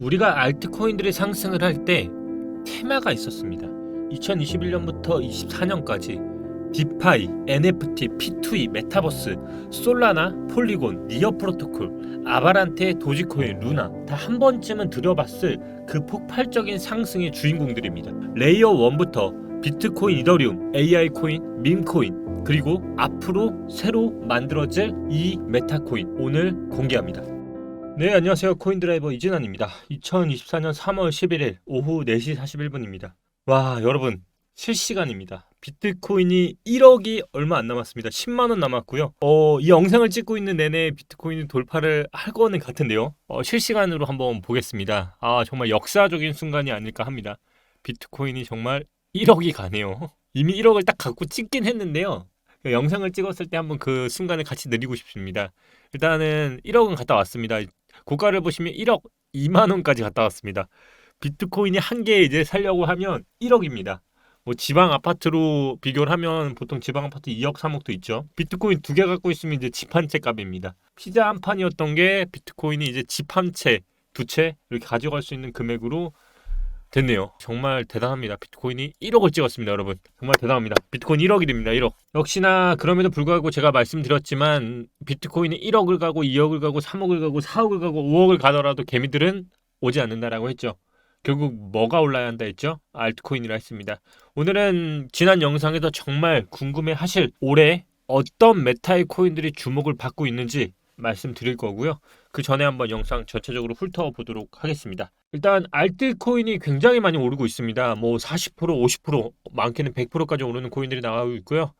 우리가 알트코인들이 상승을 할 때 테마가 있었습니다. 2021년부터 24년까지 디파이, NFT, P2E, 메타버스, 솔라나, 폴리곤, 니어 프로토콜, 아바란테, 도지코인, 루나 다 한 번쯤은 들어봤을 그 폭발적인 상승의 주인공들입니다. 레이어 1부터 비트코인, 이더리움, AI 코인, 밈코인, 그리고 앞으로 새로 만들어질 이 메타코인 오늘 공개합니다. 네, 안녕하세요. 코인드라이버 이진환입니다. 2024년 3월 11일 오후 4시 41분입니다. 와, 여러분, 실시간입니다. 비트코인이 1억이 얼마 안 남았습니다. 10만원 남았고요. 이 영상을 찍고 있는 내내 비트코인이 돌파를 할 거는 같은데요. 실시간으로 한번 보겠습니다. 정말 역사적인 순간이 아닐까 합니다. 비트코인이 정말 1억이 가네요. 이미 1억을 딱 갖고 찍긴 했는데요. 영상을 찍었을 때 한번 그 순간을 같이 느리고 싶습니다. 일단은 1억은 갔다 왔습니다. 고가를 보시면 1억 2만 원까지 갔다 왔습니다. 비트코인이 한 개 이제 살려고 하면 1억입니다. 뭐 지방 아파트로 비교를 하면 보통 지방 아파트 2억 3억도 있죠. 비트코인 두 개 갖고 있으면 이제 집 한 채 값입니다. 피자 한 판이었던 게 비트코인이 이제 집 한 채, 두 채 이렇게 가져갈 수 있는 금액으로 됐네요. 정말 대단합니다. 비트코인이 1억을 찍었습니다, 여러분. 정말 대단합니다. 비트코인 1억이 됩니다. 1억. 역시나 그럼에도 불구하고 제가 말씀드렸지만 비트코인이 1억을 가고 2억을 가고 3억을 가고 4억을 가고 5억을 가더라도 개미들은 오지 않는다라고 했죠. 결국 뭐가 올라야 한다 했죠? 알트코인이라 했습니다. 오늘은 지난 영상에서 정말 궁금해하실 올해 어떤 메타의 코인들이 주목을 받고 있는지 말씀드릴 거고요. 그 전에 한번 영상 전체적으로 훑어보도록 하겠습니다. 일단 알트코인이 굉장히 많이 오르고 있습니다. 뭐 40%, 50%, 많게는 100%까지 오르는 코인들이 나오고 있고요.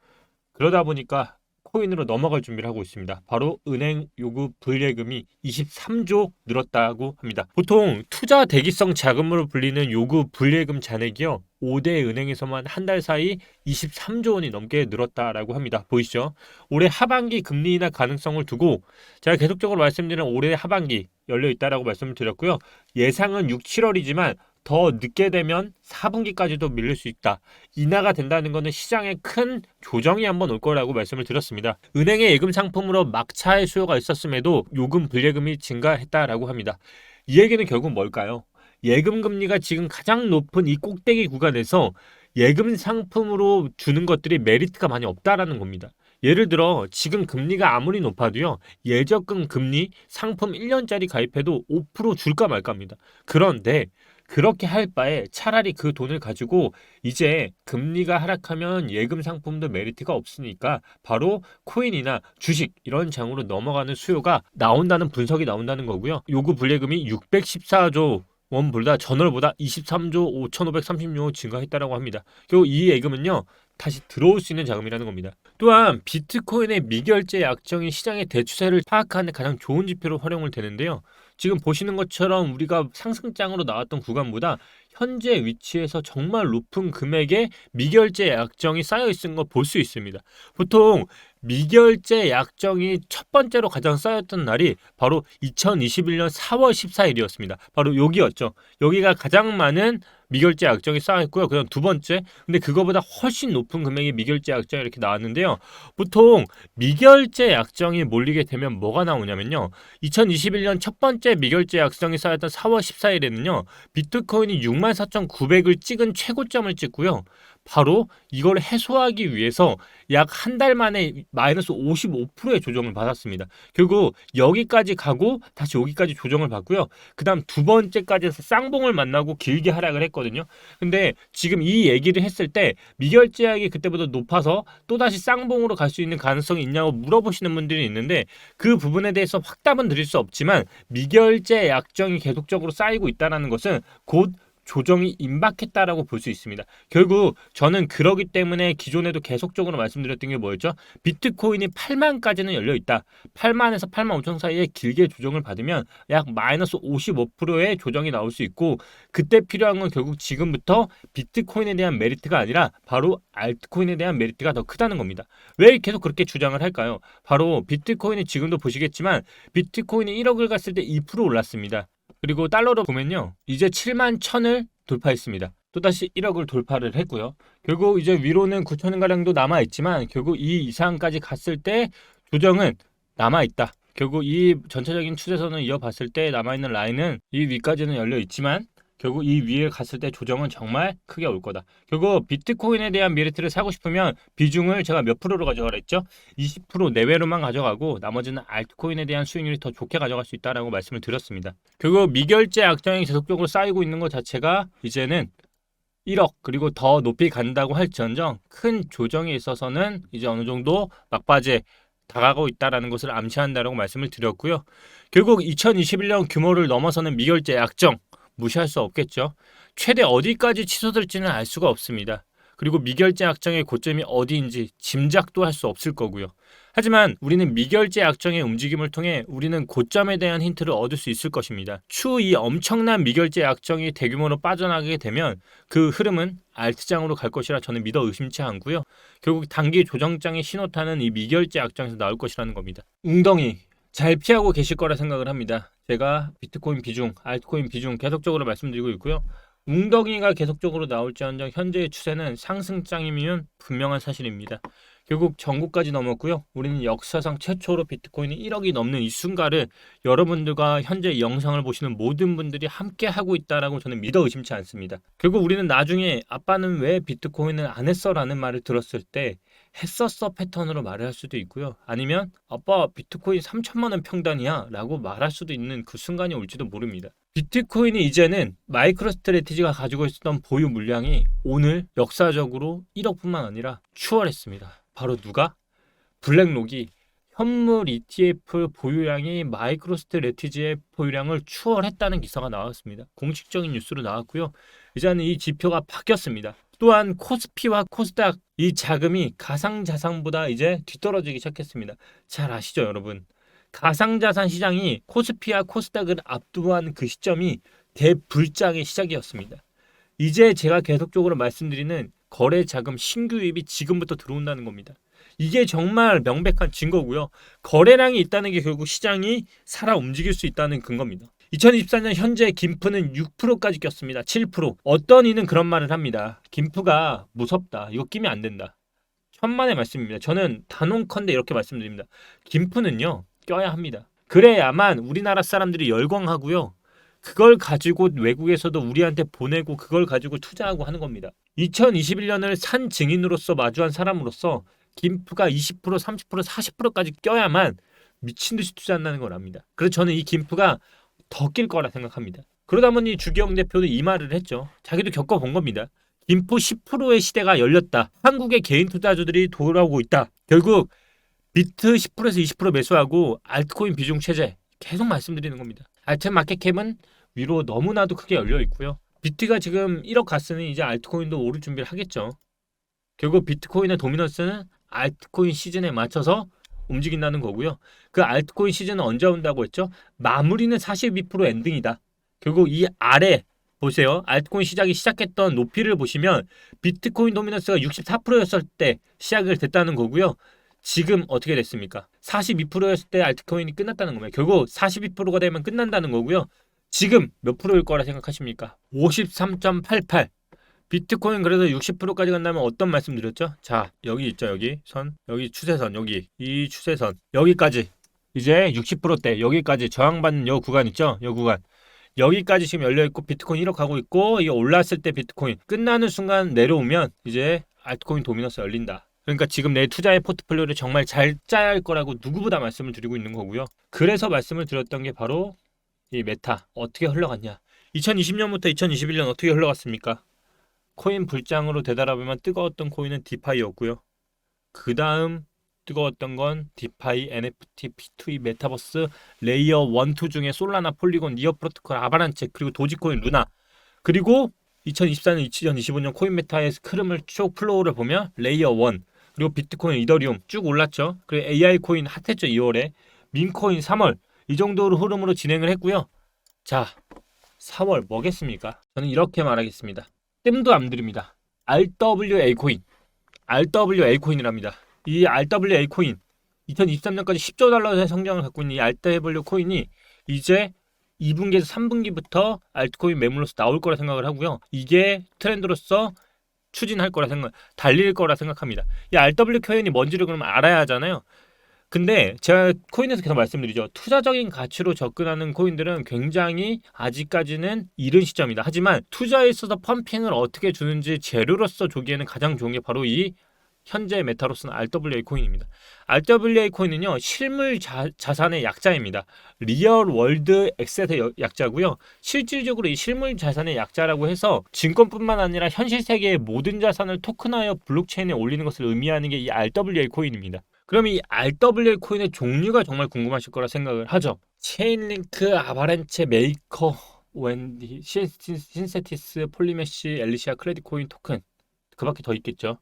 그러다 보니까 코인으로 넘어갈 준비를 하고 있습니다. 바로 은행 요구 불예금이 23조 늘었다고 합니다. 보통 투자 대기성 자금으로 불리는 요구 불예금 잔액이요. 5대 은행에서만 한 달 사이 23조 원이 넘게 늘었다라고 합니다. 보이시죠? 올해 하반기 금리 인하 가능성을 두고 제가 계속적으로 말씀드리는 올해 하반기 열려 있다라고 말씀을 드렸고요. 예상은 6, 7월이지만 더 늦게 되면 4분기까지도 밀릴 수 있다. 인하가 된다는 것은 시장에 큰 조정이 한번 올 거라고 말씀을 드렸습니다. 은행의 예금 상품으로 막차의 수요가 있었음에도 요금 불예금이 증가했다라고 합니다. 이 얘기는 결국 뭘까요? 예금 금리가 지금 가장 높은 이 꼭대기 구간에서 예금 상품으로 주는 것들이 메리트가 많이 없다라는 겁니다. 예를 들어 지금 금리가 아무리 높아도요. 예적금 금리 상품 1년짜리 가입해도 5% 줄까 말까입니다. 그런데 그렇게 할 바에 차라리 그 돈을 가지고 이제 금리가 하락하면 예금 상품도 메리트가 없으니까 바로 코인이나 주식 이런 장으로 넘어가는 수요가 나온다는 분석이 나온다는 거고요. 요구 불예금이 614조 원보다 전월보다 23조 5,536억 증가했다라고 합니다. 결국 이 예금은요. 다시 들어올 수 있는 자금이라는 겁니다. 또한 비트코인의 미결제 약정이 시장의 대추세를 파악하는 가장 좋은 지표로 활용을 되는데요. 지금 보시는 것처럼 우리가 상승장으로 나왔던 구간보다 현재 위치에서 정말 높은 금액의 미결제 약정이 쌓여 있는 걸 볼 수 있습니다. 보통 미결제 약정이 첫 번째로 가장 쌓였던 날이 바로 2021년 4월 14일이었습니다. 바로 여기였죠. 여기가 가장 많은 미결제 약정이 쌓였고요. 그다음 두 번째, 근데 그거보다 훨씬 높은 금액의 미결제 약정이 이렇게 나왔는데요. 보통 미결제 약정이 몰리게 되면 뭐가 나오냐면요. 2021년 첫 번째 미결제 약정이 쌓였던 4월 14일에는요. 비트코인이 64,900을 찍은 최고점을 찍고요. 바로 이걸 해소하기 위해서 약 한 달 만에 마이너스 55%의 조정을 받았습니다. 결국 여기까지 가고 다시 여기까지 조정을 받고요. 그 다음 두 번째까지 해서 쌍봉을 만나고 길게 하락을 했거든요. 근데 지금 이 얘기를 했을 때 미결제약이 그때보다 높아서 또다시 쌍봉으로 갈 수 있는 가능성이 있냐고 물어보시는 분들이 있는데 그 부분에 대해서 확답은 드릴 수 없지만 미결제 약정이 계속적으로 쌓이고 있다는 것은 곧 조정이 임박했다라고 볼 수 있습니다. 결국 저는 그러기 때문에 기존에도 계속적으로 말씀드렸던 게 뭐였죠? 비트코인이 8만까지는 열려 있다. 8만에서 8만 5천 사이에 길게 조정을 받으면 약 마이너스 55%의 조정이 나올 수 있고 그때 필요한 건 결국 지금부터 비트코인에 대한 메리트가 아니라 바로 알트코인에 대한 메리트가 더 크다는 겁니다. 왜 계속 그렇게 주장을 할까요? 바로 비트코인이 지금도 보시겠지만 비트코인이 1억을 갔을 때 2% 올랐습니다. 그리고 달러로 보면요. 이제 7만 1천을 돌파했습니다. 또다시 1억을 돌파를 했고요. 결국 이제 위로는 9천가량도 남아있지만 결국 이 이상까지 갔을 때 조정은 남아있다. 결국 이 전체적인 추세선을 이어봤을 때 남아있는 라인은 이 위까지는 열려 있지만 결국 이 위에 갔을 때 조정은 정말 크게 올 거다. 결국 비트코인에 대한 메리트를 사고 싶으면 비중을 제가 몇 프로로 가져가라 했죠? 20% 내외로만 가져가고 나머지는 알트코인에 대한 수익률이 더 좋게 가져갈 수 있다라고 말씀을 드렸습니다. 결국 미결제 악정이 계속적으로 쌓이고 있는 것 자체가 이제는 1억 그리고 더 높이 간다고 할지언정 큰 조정에 있어서는 이제 어느 정도 막바지에 다가가고 있다는 것을 암시한다라고 말씀을 드렸고요. 결국 2021년 규모를 넘어서는 미결제 약정 무시할 수 없겠죠. 최대 어디까지 치솟을지는 알 수가 없습니다. 그리고 미결제 약정의 고점이 어디인지 짐작도 할 수 없을 거고요. 하지만 우리는 미결제 약정의 움직임을 통해 우리는 고점에 대한 힌트를 얻을 수 있을 것입니다. 추후 이 엄청난 미결제 약정이 대규모로 빠져나가게 되면 그 흐름은 알트장으로 갈 것이라 저는 믿어 의심치 않고요. 결국 단기 조정장의 신호탄은 이 미결제 약정에서 나올 것이라는 겁니다. 웅덩이 잘 피하고 계실 거라 생각을 합니다. 제가 비트코인 비중, 알트코인 비중 계속적으로 말씀드리고 있고요. 웅덩이가 계속적으로 나올지언정 현재의 추세는 상승장이면 분명한 사실입니다. 결국 전고까지 넘었고요. 우리는 역사상 최초로 비트코인이 1억이 넘는 이 순간을 여러분들과 현재 이 영상을 보시는 모든 분들이 함께 하고 있다라고 저는 믿어 의심치 않습니다. 결국 우리는 나중에 아빠는 왜 비트코인을 안 했어? 라는 말을 들었을 때 했었어 패턴으로 말을 할 수도 있고요. 아니면 아빠 비트코인 3천만 원 평단이야 라고 말할 수도 있는 그 순간이 올지도 모릅니다. 비트코인이 이제는 마이크로스트래티지가 가지고 있었던 보유 물량이 오늘 역사적으로 1억뿐만 아니라 추월했습니다. 바로 누가? 블랙록이 현물 ETF 보유량이 마이크로스트래티지의 보유량을 추월했다는 기사가 나왔습니다. 공식적인 뉴스로 나왔고요. 이제는 이 지표가 바뀌었습니다. 또한 코스피와 코스닥 이 자금이 가상자산보다 이제 뒤떨어지기 시작했습니다. 잘 아시죠 여러분? 가상자산 시장이 코스피와 코스닥을 압도한 그 시점이 대불장의 시작이었습니다. 이제 제가 계속적으로 말씀드리는 거래 자금 신규 유입이 지금부터 들어온다는 겁니다. 이게 정말 명백한 증거고요. 거래량이 있다는 게 결국 시장이 살아 움직일 수 있다는 근거입니다. 2024년 현재 김프는 6%까지 꼈습니다. 7%. 어떤 이는 그런 말을 합니다. 김프가 무섭다. 이거 끼면 안 된다. 천만의 말씀입니다. 저는 단언컨대 이렇게 말씀드립니다. 김프는요. 껴야 합니다. 그래야만 우리나라 사람들이 열광하고요. 그걸 가지고 외국에서도 우리한테 보내고 그걸 가지고 투자하고 하는 겁니다. 2021년을 산 증인으로서 마주한 사람으로서 김프가 20%, 30%, 40%까지 껴야만 미친 듯이 투자한다는 걸 압니다. 그래서 저는 이 김프가 더 낄 거라 생각합니다. 그러다 보니 주기영 대표는 이 말을 했죠. 자기도 겪어본 겁니다. 김프 10%의 시대가 열렸다. 한국의 개인 투자주들이 돌아오고 있다. 결국 비트 10%에서 20% 매수하고 알트코인 비중 체제 계속 말씀드리는 겁니다. 알트 마켓캡은 위로 너무나도 크게 열려 있고요. 비트가 지금 1억 갔으니 이제 알트코인도 오를 준비를 하겠죠. 결국 비트코인의 도미넌스는 알트코인 시즌에 맞춰서 움직인다는 거고요. 그 알트코인 시즌은 언제 온다고 했죠? 마무리는 42% 엔딩이다. 결국 이 아래 보세요. 알트코인 시작이 시작했던 높이를 보시면 비트코인 도미넌스가 64%였을 때 시작을 됐다는 거고요. 지금 어떻게 됐습니까? 42%였을 때 알트코인이 끝났다는 겁니다. 결국 42%가 되면 끝난다는 거고요. 지금 몇 프로일 거라 생각하십니까? 53.88. 비트코인 그래서 60%까지 간다면 어떤 말씀 드렸죠? 자, 여기 있죠. 여기 선, 여기 추세선, 여기 이 추세선 여기까지 이제 60%대 여기까지 저항받는 요 구간 있죠? 요 구간 여기까지 지금 열려있고 비트코인 1억 가고 있고 이게 올랐을 때 비트코인 끝나는 순간 내려오면 이제 알트코인 도미넌스 열린다. 그러니까 지금 내 투자의 포트폴리오를 정말 잘 짜야 할 거라고 누구보다 말씀을 드리고 있는 거고요. 그래서 말씀을 드렸던 게 바로 이 메타 어떻게 흘러갔냐. 2020년부터 2021년 어떻게 흘러갔습니까? 코인 불장으로 되돌아보면 뜨거웠던 코인은 디파이였고요. 그 다음 뜨거웠던 건 디파이, NFT, P2E, 메타버스, 레이어 1, 2 중에 솔라나, 폴리곤, 니어 프로토콜, 아바란체, 그리고 도지코인, 루나. 그리고 2024년, 2025년 코인 메타의 흐름을 쭉 플로우를 보면 레이어 1, 그리고 비트코인, 이더리움 쭉 올랐죠. 그리고 AI 코인 핫했죠. 2월에. 민코인 3월. 이 정도로 흐름으로 진행을 했고요. 자, 4월 뭐겠습니까? 저는 이렇게 말하겠습니다. 뜸도 안 들입니다. RWA 코인. RWA 코인이랍니다. 이 RWA 코인 2023년까지 10조 달러의 성장을 갖고 있는 이 RWA 코인이 이제 2분기에서 3분기부터 알트코인 매물로서 나올 거라 생각을 하고요. 이게 트렌드로서 추진할 거라 달릴 거라 생각합니다. 이 RWA 코인이 뭔지를 그러면 알아야 하잖아요. 근데 제가 코인에서 계속 말씀드리죠. 투자적인 가치로 접근하는 코인들은 굉장히 아직까지는 이른 시점이다. 하지만 투자에 있어서 펌핑을 어떻게 주는지 재료로서 조기에는 가장 좋은 게 바로 이 현재 메타로스는 RWA 코인입니다. RWA 코인은요, 실물 자산의 약자입니다. 리얼 월드 액셋의 약자고요. 실질적으로 이 실물 자산의 약자라고 해서 증권뿐만 아니라 현실 세계의 모든 자산을 토큰화하여 블록체인에 올리는 것을 의미하는 게 이 RWA 코인입니다. 그럼 이 RWA 코인의 종류가 정말 궁금하실 거라 생각을 하죠. 체인링크, 아바렌체, 메이커, 웬디, 신세티스, 폴리메시, 엘리시아, 크레딧 코인 토큰, 그 밖에 더 있겠죠.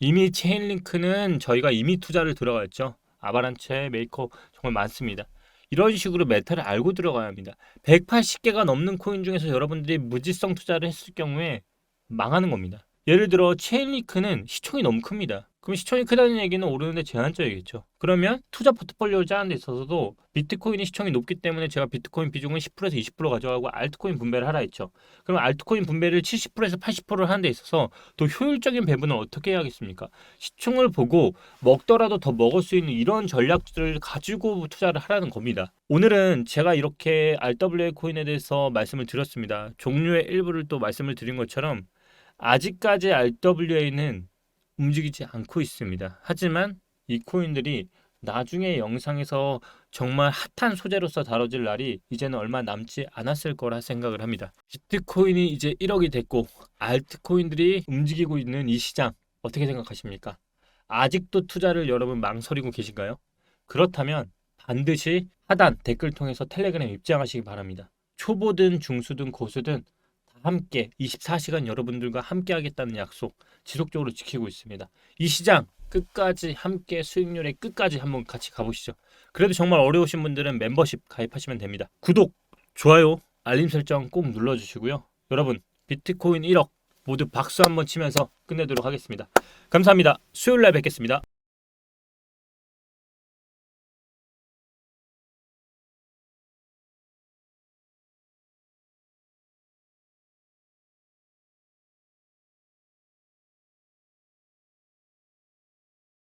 이미 체인링크는 저희가 이미 투자를 들어갔죠. 아바란체, 메이커 정말 많습니다. 이런 식으로 메타를 알고 들어가야 합니다. 180개가 넘는 코인 중에서 여러분들이 무지성 투자를 했을 경우에 망하는 겁니다. 예를 들어 체인링크는 시총이 너무 큽니다. 그럼 시총이 크다는 얘기는 오르는데 제한적이겠죠. 그러면 투자 포트폴리오를 짜는 데 있어서도 비트코인이 시총이 높기 때문에 제가 비트코인 비중을 10%에서 20% 가져가고 알트코인 분배를 하라 했죠. 그럼 알트코인 분배를 70%에서 80%를 하는 데 있어서 더 효율적인 배분을 어떻게 해야겠습니까? 시총을 보고 먹더라도 더 먹을 수 있는 이런 전략들을 가지고 투자를 하라는 겁니다. 오늘은 제가 이렇게 RWA 코인에 대해서 말씀을 드렸습니다. 종류의 일부를 또 말씀을 드린 것처럼 아직까지 RWA는 움직이지 않고 있습니다. 하지만 이 코인들이 나중에 영상에서 정말 핫한 소재로서 다뤄질 날이 이제는 얼마 남지 않았을 거라 생각을 합니다. 비트코인이 이제 1억이 됐고 알트코인들이 움직이고 있는 이 시장 어떻게 생각하십니까? 아직도 투자를 여러분 망설이고 계신가요? 그렇다면 반드시 하단 댓글 통해서 텔레그램 입장하시기 바랍니다. 초보든 중수든 고수든 함께 24시간 여러분들과 함께 하겠다는 약속 지속적으로 지키고 있습니다. 이 시장 끝까지 함께 수익률의 끝까지 한번 같이 가보시죠. 그래도 정말 어려우신 분들은 멤버십 가입하시면 됩니다. 구독, 좋아요, 알림 설정 꼭 눌러주시고요. 여러분 비트코인 1억 모두 박수 한번 치면서 끝내도록 하겠습니다. 감사합니다. 수요일날 뵙겠습니다.